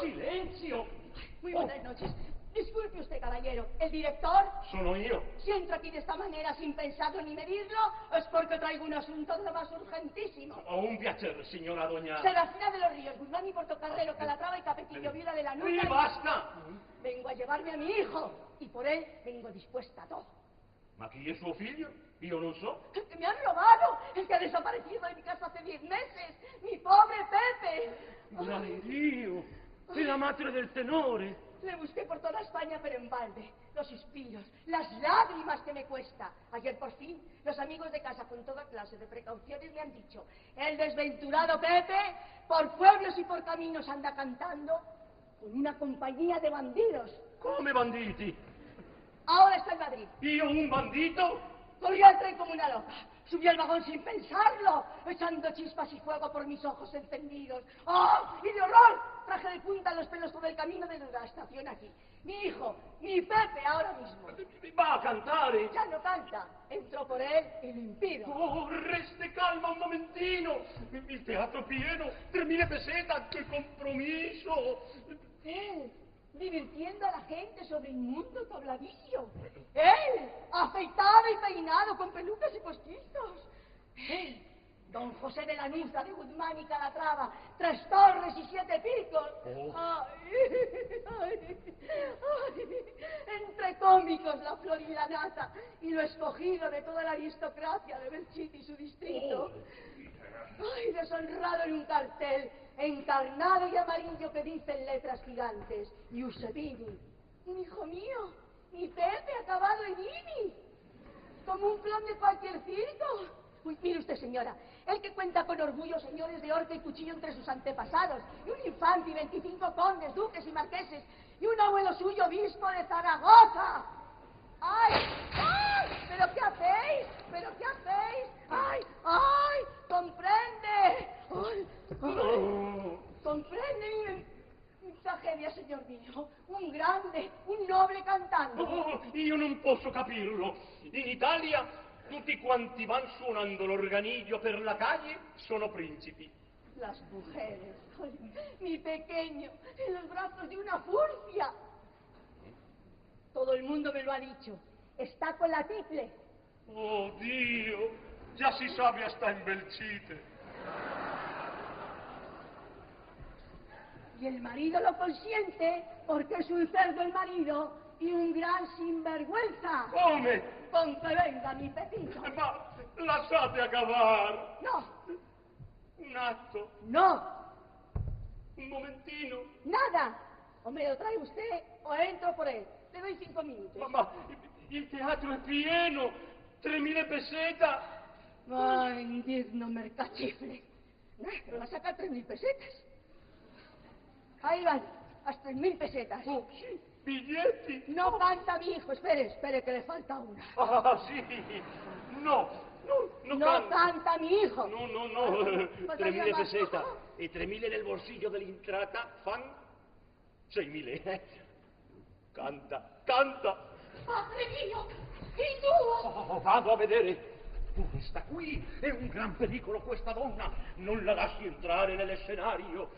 ¡Silencio! Muy buenas noches. Disculpe usted, caballero. ¿El director? Sono io. Si entro aquí de esta manera sin pensarlo ni medirlo, es porque traigo un asunto de lo más urgentísimo. Ho un piacere, signora doña... Serafina de los Ríos, Guzmán y Portocarrero, Calatrava y Capetillo, viuda de la nuca... ¡Sí, basta! Vengo a llevarme a mi hijo, y por él vengo dispuesta a todo. Ma chi è suo figlio? Io non so. ¡El que me han robado! ¡El que ha desaparecido de mi casa hace 10 meses! ¡Mi pobre Pepe! Dai Dio! È la madre del tenore! Le busqué por toda España, pero en balde. Los suspiros, las lágrimas que me cuesta. Ayer, por fin, los amigos de casa, con toda clase de precauciones, me han dicho: el desventurado Pepe, por pueblos y por caminos, anda cantando con una compañía de bandidos. Come banditi? Ahora está en Madrid. Io un bandito? Corrió al tren como una loca. Subí al vagón sin pensarlo, echando chispas y fuego por mis ojos encendidos. ¡Oh! ¡Y de horror! Traje de punta los pelos todo el camino desde la estación aquí. Mi hijo, mi Pepe, ahora mismo. Va a cantare? Ya no canta. Entro por él y lo impido. Oh, reste calma un momentino. Il teatro pieno, 3.000 pesetas, che compromiso. Él, divirtiendo a la gente sobre inmundo tabladillo. Él, afeitado y peinado con pelucas y postizos. Él, don José de la Nuza, de Guzmán y Calatrava, 3 torres y 7 picos. Oh. Ay, entre cómicos la flor y la nata, y lo escogido de toda la aristocracia de Belchite y su distrito. Ay, deshonrado en un cartel, encarnado y amarillo, que dice en letras gigantes: Giuseppini. Un hijo mío, mi Pepe, acabado en INI, como un clon de cualquier circo. Uy, mire usted, señora, el que cuenta con orgullo señores de horca y cuchillo entre sus antepasados, y un infante y 25 condes, duques y marqueses, y un abuelo suyo obispo de Zaragoza. ¡Ay! ¡Ay! ¿Pero qué hacéis? ¿Pero qué hacéis? ¡Ay! ¡Ay! ¡Comprende! ¡Ay! ¡Ay! ¡Comprende! Mi tragedia, señor mío. Un grande, un noble cantando. Oh, io non posso capirlo. In Italia tutti quanti van suonando l'organiglio per la calle sono principi. Las mujeres, ay, mi pequeño, en los brazos de una furcia. Todo el mundo me lo ha dicho. Está con la tiple. Oh Dio, già si sabe hasta in Belchite. Y el marido lo consiente porque es un cerdo el marido y un gran sinvergüenza. Come? Con que venga mi Pepito. Ma lasciate acabar. No, Un atto, no, un momentino. nada. O me lo trae usted o entro por él. Le doy 5 minutos. Ma il teatro è pieno, 3.000 pesetas. Ay, indigno mercachifle. Pero va a sacar 3.000 pesetas. Ahí van, las 3.000 pesetas. Oh, sì, biglietti. No canta mi hijo, espere que le falta una. Ah, sì. No, no No canta mi hijo. No, 3.000 pesetas e 3.000 nel bolsillo dell'entrata fan 6.000. Canta. Padre mio, il tuo. Oh, vado a vedere. Tu resta qui, è un gran pericolo questa donna. Non la lasci entrare nell'scenario.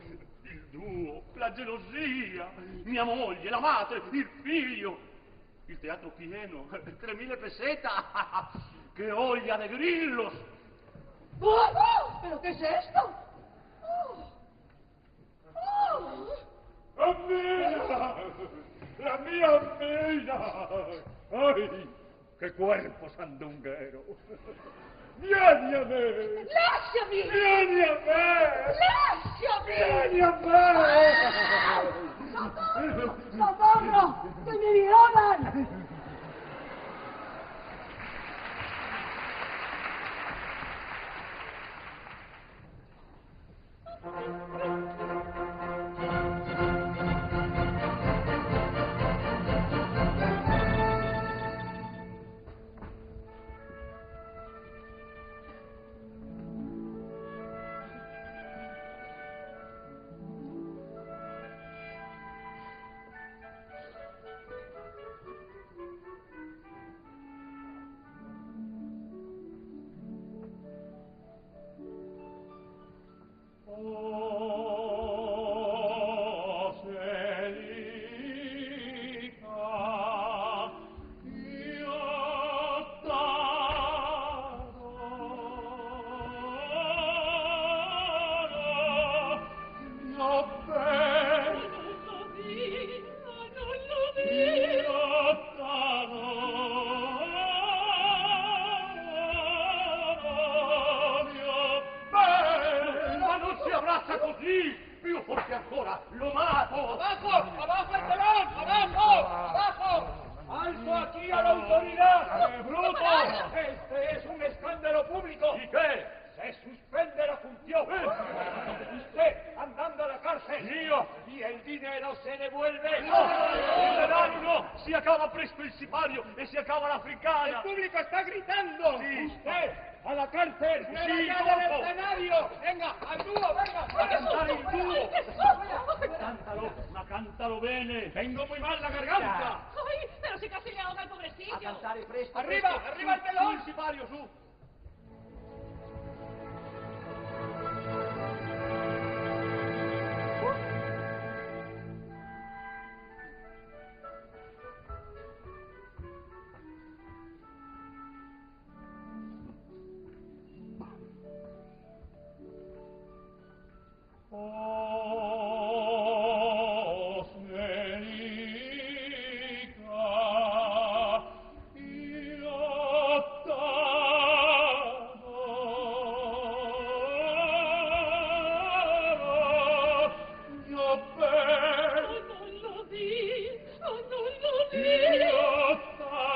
Il duo, la gelosia, mia moglie, la madre, il figlio. Il teatro pieno, 3.000 pesetas. ¡Qué olla de grillos! ¡Oh! ¿Pero qué es esto? ¡Amiga! ¡La mia amiga! ¡Ay! ¡Qué cuerpo sandunguero! ¡Vieni a me! ¡Lasciami! ¡Vieni a me! ¡Lasciami! ¡Vieni a me! ¡Socorro! ¡Socorro! ¡Que me violan! sí, più forte ancora, lo mato. ¡Abajo! ¡Abajo el telón! ¡Abajo! ¡Abajo! ¡Alto aquí a la autoridad! ¡Bruto! Este es un escándalo público. ¿Y qué? Se suspende la función. Usted andando a la cárcel. Io? Y el dinero se devuelve. No, il denaro no, si acaba presto il sipario e si acaba El l'africana. público está gritando. Sí. Usted a la cárcel. Sí, ¡Fuera del loco. escenario! Venga, al dúo, venga. A cantare il duo. Cántalo, ma cántalo bene. Tengo muy mal la garganta. ¡Ay! Pero si casi le ahoga el pobrecillo. A cantare presto. Arriba, presto. arriba el Su telón. il sipario, su. ¡Ay, no lo di! ¡Ay, no lo di!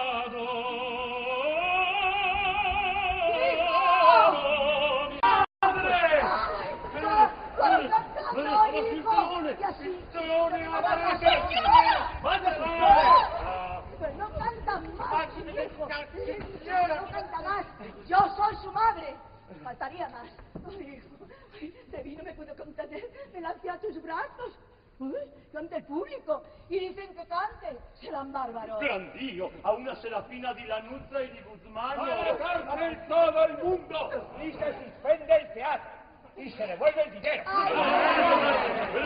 Pero no canta más, hijo. No canta más. Yo soy su madre. Faltaría más. Ay, hijo. Ay, de mí no me puedo contener. Me lancé a tus brazos. Uy, ante el público. Y dicen que cante. Serán bárbaros. Gran Dio, a una Serafina di Lanuzza e di Guzmán. ¡A la cárcel todo el mundo! Y se suspende el teatro. Y se devuelve el dinero.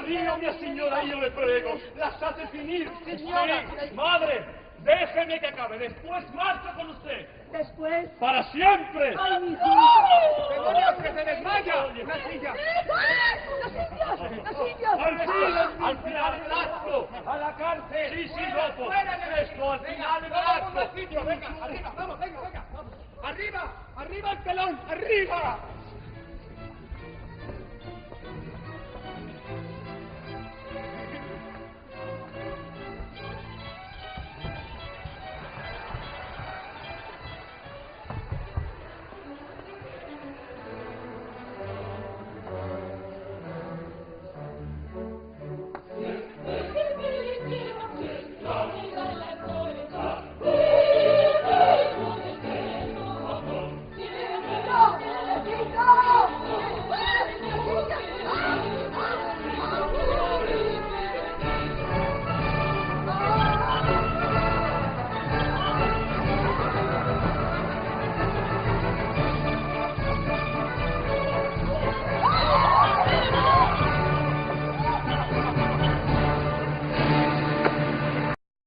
Dio, mia signora, io le prego, lasciate finire. Signora. Sí, madre, déjeme que acabe, después marcho con usted. Después. ¡Para siempre! ¡Ay, mis hijos! ¡Demonios, que se desmaya! ¡Una silla! ¡Los indios! Al final del acto. ¡A la cárcel! Sí, sí, dopo. ¡Fuera de Presto, al final del vamos acto. al sitio! ¡Venga, arriba, vamos, venga, venga! ¡Arriba! ¡Arriba el telón! ¡Arriba!